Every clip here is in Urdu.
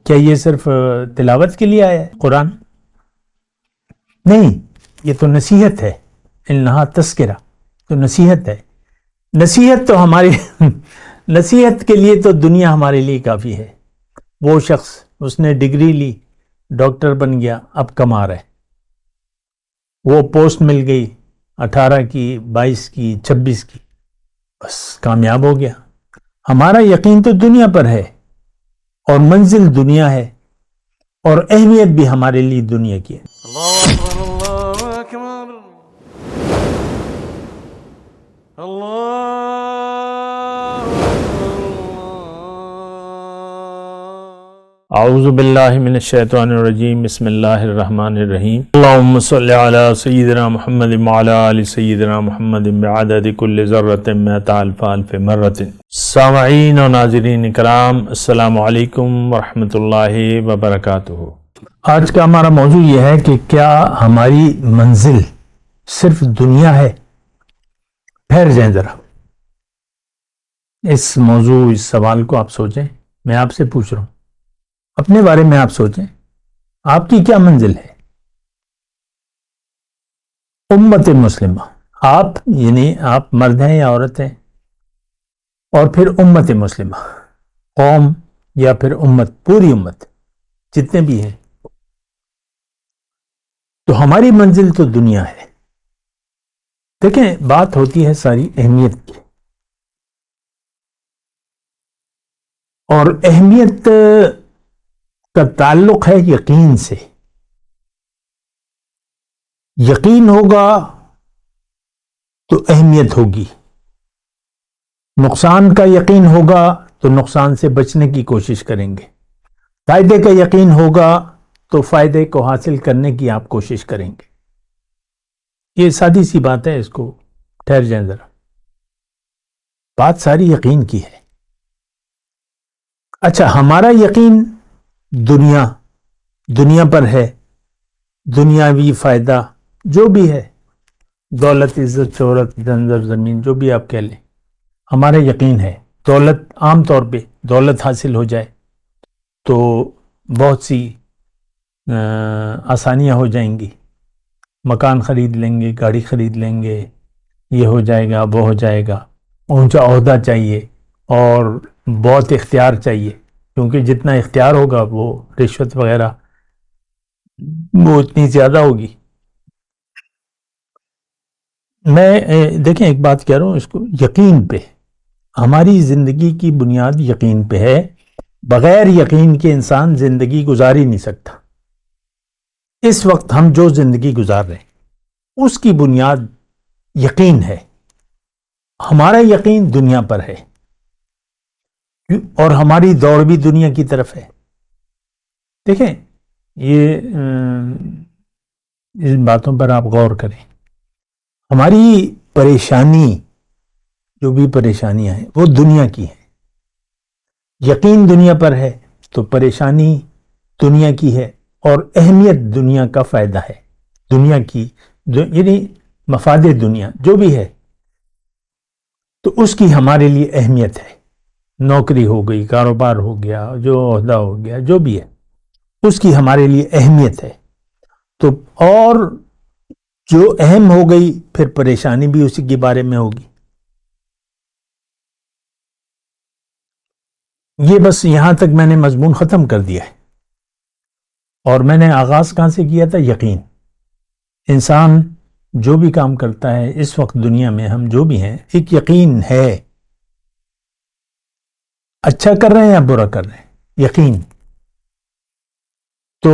کیا یہ صرف تلاوت کے لیے آیا ہے قرآن؟ نہیں، یہ تو نصیحت ہے، انہا تذکرہ، تو نصیحت ہے۔ نصیحت تو ہماری نصیحت کے لیے تو دنیا ہمارے لیے کافی ہے۔ وہ شخص اس نے ڈگری لی، ڈاکٹر بن گیا، اب کما رہا ہے، وہ پوسٹ مل گئی 18 کی، 22 کی، 26 کی، بس کامیاب ہو گیا۔ ہمارا یقین تو دنیا پر ہے، اور منزل دنیا ہے، اور اہمیت بھی ہمارے لیے دنیا کی ہے۔ اللہ اکبر، اللہ اکبر، اللہ اعوذ باللہ من الشیطان الرجیم، بسم اللہ الرحمن الرحیم۔ اللہم صلی علی سیدنا محمد وعلی آل سیدنا محمد بعدد کل ذرۃ مئۃ الف الف مرۃ۔ سامعین و ناظرین کرام، السلام علیکم ورحمۃ اللہ وبرکاتہ۔ آج کا ہمارا موضوع یہ ہے کہ کیا ہماری منزل صرف دنیا ہے؟ ٹھہر جائیں ذرا، اس موضوع، اس سوال کو آپ سوچیں۔ میں آپ سے پوچھ رہا ہوں، اپنے بارے میں آپ سوچیں، آپ کی کیا منزل ہے؟ امت مسلمہ، آپ یعنی آپ مرد ہیں یا عورت ہیں، اور پھر امت مسلمہ، قوم یا پھر امت، پوری امت، جتنے بھی ہیں، تو ہماری منزل تو دنیا ہے۔ دیکھیں، بات ہوتی ہے ساری اہمیت کی، اور اہمیت کا تعلق ہے یقین سے۔ یقین ہوگا تو اہمیت ہوگی، نقصان کا یقین ہوگا تو نقصان سے بچنے کی کوشش کریں گے، فائدے کا یقین ہوگا تو فائدے کو حاصل کرنے کی آپ کوشش کریں گے۔ یہ سادی سی بات ہے، اس کو ٹھہر جائیں ذرا، بات ساری یقین کی ہے۔ اچھا، ہمارا یقین دنیا پر ہے، دنیاوی فائدہ جو بھی ہے، دولت، عزت، شہرت، زنجر زمین، جو بھی آپ کہہ لیں، ہمارا یقین ہے۔ دولت، عام طور پہ دولت حاصل ہو جائے تو بہت سی آسانیاں ہو جائیں گی، مکان خرید لیں گے، گاڑی خرید لیں گے، یہ ہو جائے گا، وہ ہو جائے گا، اونچا عہدہ چاہیے اور بہت اختیار چاہیے، کیونکہ جتنا اختیار ہوگا وہ رشوت وغیرہ وہ اتنی زیادہ ہوگی۔ میں دیکھیں ایک بات کہہ رہا ہوں، اس کو یقین پہ، ہماری زندگی کی بنیاد یقین پہ ہے۔ بغیر یقین کے انسان زندگی گزار ہی نہیں سکتا۔ اس وقت ہم جو زندگی گزار رہے ہیں اس کی بنیاد یقین ہے۔ ہمارا یقین دنیا پر ہے، اور ہماری دوڑ بھی دنیا کی طرف ہے۔ دیکھیں، یہ ان باتوں پر آپ غور کریں۔ ہماری پریشانی، جو بھی پریشانیاں ہیں، وہ دنیا کی ہیں۔ یقین دنیا پر ہے تو پریشانی دنیا کی ہے، اور اہمیت دنیا کا فائدہ ہے، دنیا کی یعنی مفاد دنیا جو بھی ہے، تو اس کی ہمارے لیے اہمیت ہے۔ نوکری ہو گئی، کاروبار ہو گیا، جو عہدہ ہو گیا، جو بھی ہے، اس کی ہمارے لیے اہمیت ہے۔ تو اور جو اہم ہو گئی، پھر پریشانی بھی اسی کے بارے میں ہوگی۔ یہ بس یہاں تک میں نے مضمون ختم کر دیا ہے، اور میں نے آغاز کہاں سے کیا تھا؟ یقین۔ انسان جو بھی کام کرتا ہے اس وقت دنیا میں، ہم جو بھی ہیں، ایک یقین ہے، اچھا کر رہے ہیں یا برا کر رہے ہیں، یقین۔ تو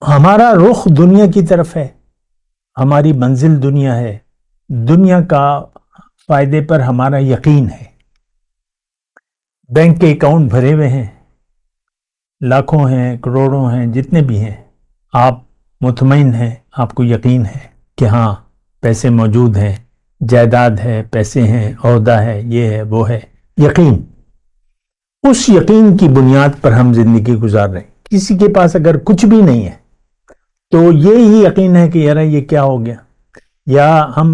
ہمارا رخ دنیا کی طرف ہے، ہماری منزل دنیا ہے، دنیا کا فائدے پر ہمارا یقین ہے۔ بینک کے اکاؤنٹ بھرے ہوئے ہیں، لاکھوں ہیں، کروڑوں ہیں، جتنے بھی ہیں، آپ مطمئن ہیں، آپ کو یقین ہے کہ ہاں پیسے موجود ہیں، جائیداد ہے، پیسے ہیں، عہدہ ہے، یہ ہے، وہ ہے، یقین۔ اس یقین کی بنیاد پر ہم زندگی گزار رہے ہیں۔ کسی کے پاس اگر کچھ بھی نہیں ہے تو یہی یقین ہے کہ یار یہ کیا ہو گیا، یا ہم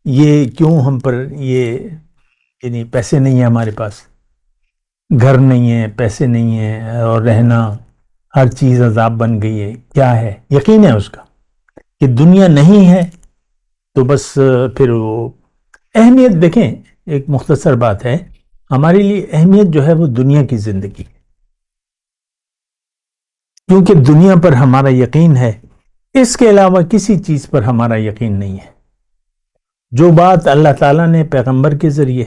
یہ کیوں، ہم پر یہ یعنی پیسے نہیں ہیں ہمارے پاس، گھر نہیں ہے، پیسے نہیں ہیں، اور رہنا ہر چیز عذاب بن گئی ہے. کیا ہے؟ یقین ہے اس کا کہ دنیا نہیں ہے تو بس پھر وہ اہمیت دیکھیں. ایک مختصر بات ہے، ہمارے لیے اہمیت جو ہے وہ دنیا کی زندگی ہے، کیونکہ دنیا پر ہمارا یقین ہے، اس کے علاوہ کسی چیز پر ہمارا یقین نہیں ہے. جو بات اللہ تعالیٰ نے پیغمبر کے ذریعے،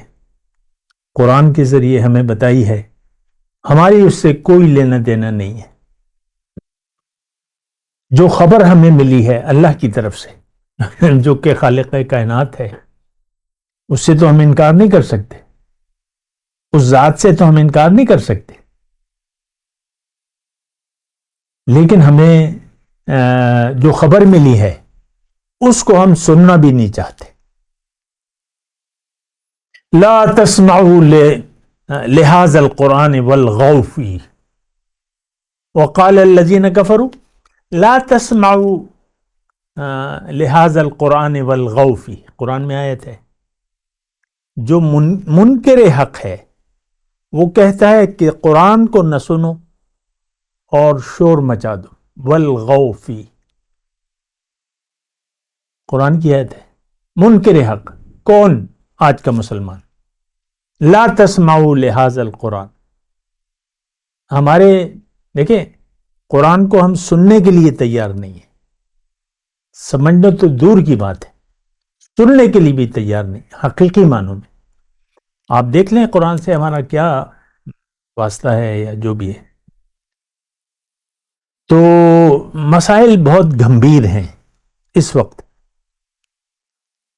قرآن کے ذریعے ہمیں بتائی ہے، ہماری اس سے کوئی لینا دینا نہیں ہے. جو خبر ہمیں ملی ہے اللہ کی طرف سے جو کہ خالق کائنات ہے، اس سے تو ہم انکار نہیں کر سکتے، اس ذات سے تو ہم انکار نہیں کر سکتے. لیکن ہمیں جو خبر ملی ہے اس کو ہم سننا بھی نہیں چاہتے. لا تسمعوا لهذا القرآن والغوا فيه وقال الذين كفروا لا تسمعوا لهذا القرآن والغوا فيه. قرآن میں آیت ہے، جو منکر حق ہے وہ کہتا ہے کہ قرآن کو نہ سنو اور شور مچا دو. والغوا فيه قرآن کی آیت ہے. منکر حق کون؟ آج کا مسلمان. لا تسمعوا لهذا القرآن. ہمارے دیکھیں قرآن کو ہم سننے کے لیے تیار نہیں ہیں، سمجھنا تو دور کی بات ہے، سننے کے لیے بھی تیار نہیں حقیقی معنوں میں. آپ دیکھ لیں قرآن سے ہمارا کیا واسطہ ہے یا جو بھی ہے. تو مسائل بہت گمبھیر ہیں اس وقت،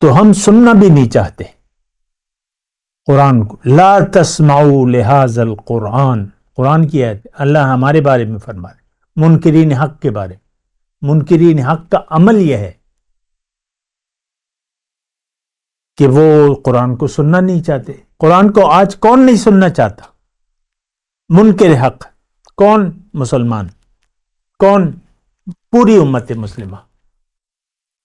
تو ہم سننا بھی نہیں چاہتے قرآن کو. لا تسمعوا لهذا القرآن، قرآن کی آیت اللہ ہمارے بارے میں فرما رہے، منکرین حق کے بارے میں. منکرین حق کا عمل یہ ہے کہ وہ قرآن کو سننا نہیں چاہتے. قرآن کو آج کون نہیں سننا چاہتا؟ منکر حق کون؟ مسلمان. کون؟ پوری امت مسلمہ.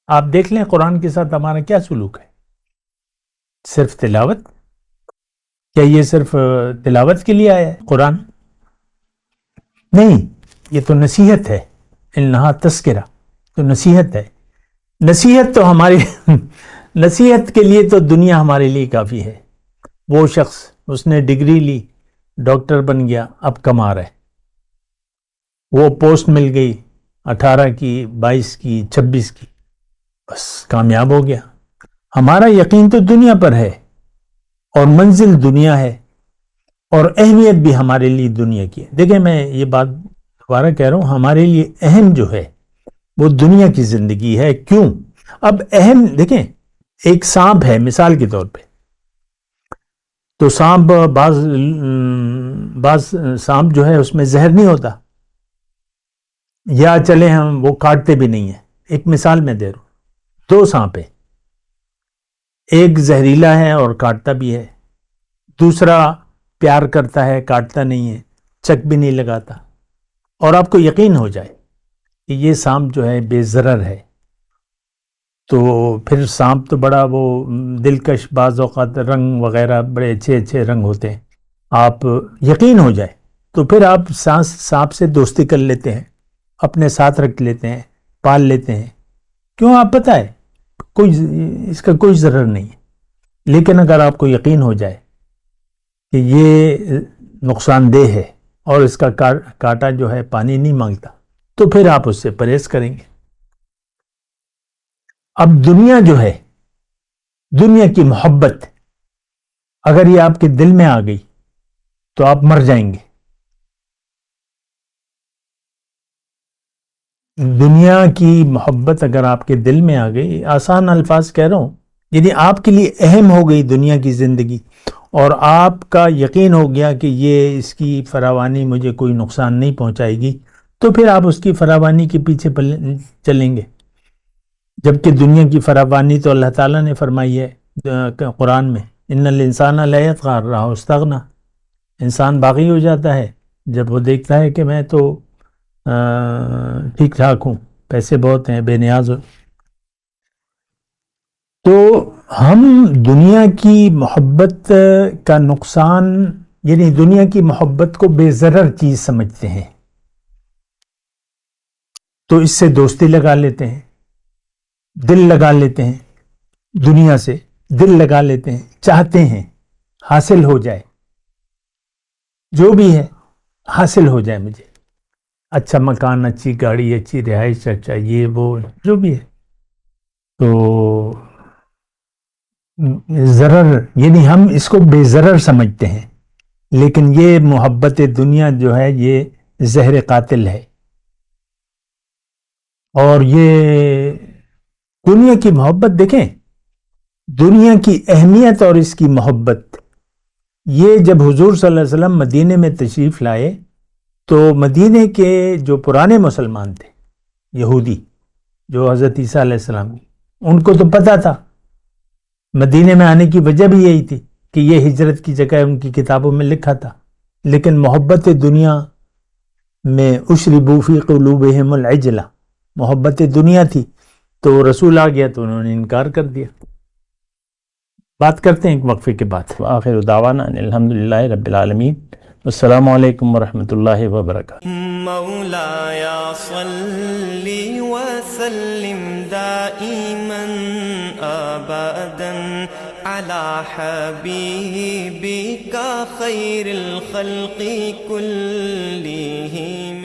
آپ دیکھ لیں قرآن کے ساتھ ہمارا کیا سلوک ہے. صرف تلاوت؟ کیا یہ صرف تلاوت کے لیے آیا ہے قرآن؟ نہیں، یہ تو نصیحت ہے. انہا تذکرہ، تو نصیحت ہے. نصیحت تو ہماری نصیحت کے لیے تو دنیا ہمارے لیے کافی ہے. وہ شخص اس نے ڈگری لی، ڈاکٹر بن گیا، اب کما رہا ہے، وہ پوسٹ مل گئی 18 کی، 22 کی، 26 کی، بس کامیاب ہو گیا. ہمارا یقین تو دنیا پر ہے اور منزل دنیا ہے اور اہمیت بھی ہمارے لیے دنیا کی ہے. دیکھیں میں یہ بات دوبارہ کہہ رہا ہوں، ہمارے لیے اہم جو ہے وہ دنیا کی زندگی ہے. کیوں؟ اب اہم دیکھیں، ایک سانپ ہے مثال کے طور پہ، تو سانپ بعض سانپ جو ہے اس میں زہر نہیں ہوتا، یا چلے ہم وہ کاٹتے بھی نہیں ہیں. ایک مثال میں دے رہا ہوں، 2 سانپ ہیں، ایک زہریلا ہے اور کاٹتا بھی ہے، دوسرا پیار کرتا ہے، کاٹتا نہیں ہے، چک بھی نہیں لگاتا. اور آپ کو یقین ہو جائے کہ یہ سانپ جو ہے بے ضرر ہے، تو پھر سانپ تو بڑا وہ دلکش، بعض اوقات رنگ وغیرہ بڑے اچھے اچھے رنگ ہوتے ہیں، آپ یقین ہو جائے تو پھر آپ سانپ سے دوستی کر لیتے ہیں، اپنے ساتھ رکھ لیتے ہیں، پال لیتے ہیں. کیوں؟ آپ پتہ ہے اس کا کوئی ضرر نہیں ہے. لیکن اگر آپ کو یقین ہو جائے کہ یہ نقصان دہ ہے اور اس کا کانٹا جو ہے پانی نہیں مانگتا، تو پھر آپ اس سے پرہیز کریں گے. اب دنیا جو ہے، دنیا کی محبت اگر یہ آپ کے دل میں آ گئی تو آپ مر جائیں گے. دنیا کی محبت اگر آپ کے دل میں آ گئی، آسان الفاظ کہہ رہا ہوں، یعنی آپ کے لیے اہم ہو گئی دنیا کی زندگی، اور آپ کا یقین ہو گیا کہ یہ اس کی فراوانی مجھے کوئی نقصان نہیں پہنچائے گی، تو پھر آپ اس کی فراوانی کے پیچھے چلیں گے. جبکہ دنیا کی فراوانی تو اللہ تعالیٰ نے فرمائی ہے قرآن میں، ان الانسان لا یطغی ان رآہ استغنی. انسان باغی ہو جاتا ہے جب وہ دیکھتا ہے کہ میں تو ٹھیک ٹھاک ہوں، پیسے بہت ہیں، بے نیاز ہو. تو ہم دنیا کی محبت کا نقصان یعنی دنیا کی محبت کو بے ضرر چیز سمجھتے ہیں، تو اس سے دوستی لگا لیتے ہیں، دل لگا لیتے ہیں، دنیا سے دل لگا لیتے ہیں، چاہتے ہیں حاصل ہو جائے، جو بھی ہے حاصل ہو جائے، مجھے اچھا مکان، اچھی گاڑی، اچھی رہائش، اچھا یہ وہ جو بھی ہے. تو ضرر یعنی ہم اس کو بے ضرر سمجھتے ہیں، لیکن یہ محبت دنیا جو ہے یہ زہر قاتل ہے. اور یہ دنیا کی محبت دیکھیں، دنیا کی اہمیت اور اس کی محبت، یہ جب حضور صلی اللہ علیہ وسلم مدینے میں تشریف لائے تو مدینے کے جو پرانے مسلمان تھے، یہودی جو حضرت عیسیٰ علیہ السلام، ان کو تو پتا تھا مدینے میں آنے کی وجہ بھی یہی تھی کہ یہ ہجرت کی جگہ ان کی کتابوں میں لکھا تھا، لیکن محبت دنیا میں اشربوا فی قلوبہم العجلہ، محبت دنیا تھی، تو رسول آ گیا تو انہوں نے انکار کر دیا. بات کرتے ہیں ایک وقفے کے بعد. آخر دعوانا الحمدللہ رب العالمین، السلام علیکم ورحمۃ اللہ وبرکاتہ. مولایا صلی وسلم دائما ابدا علی حبیبک خیر الخلق کلہم.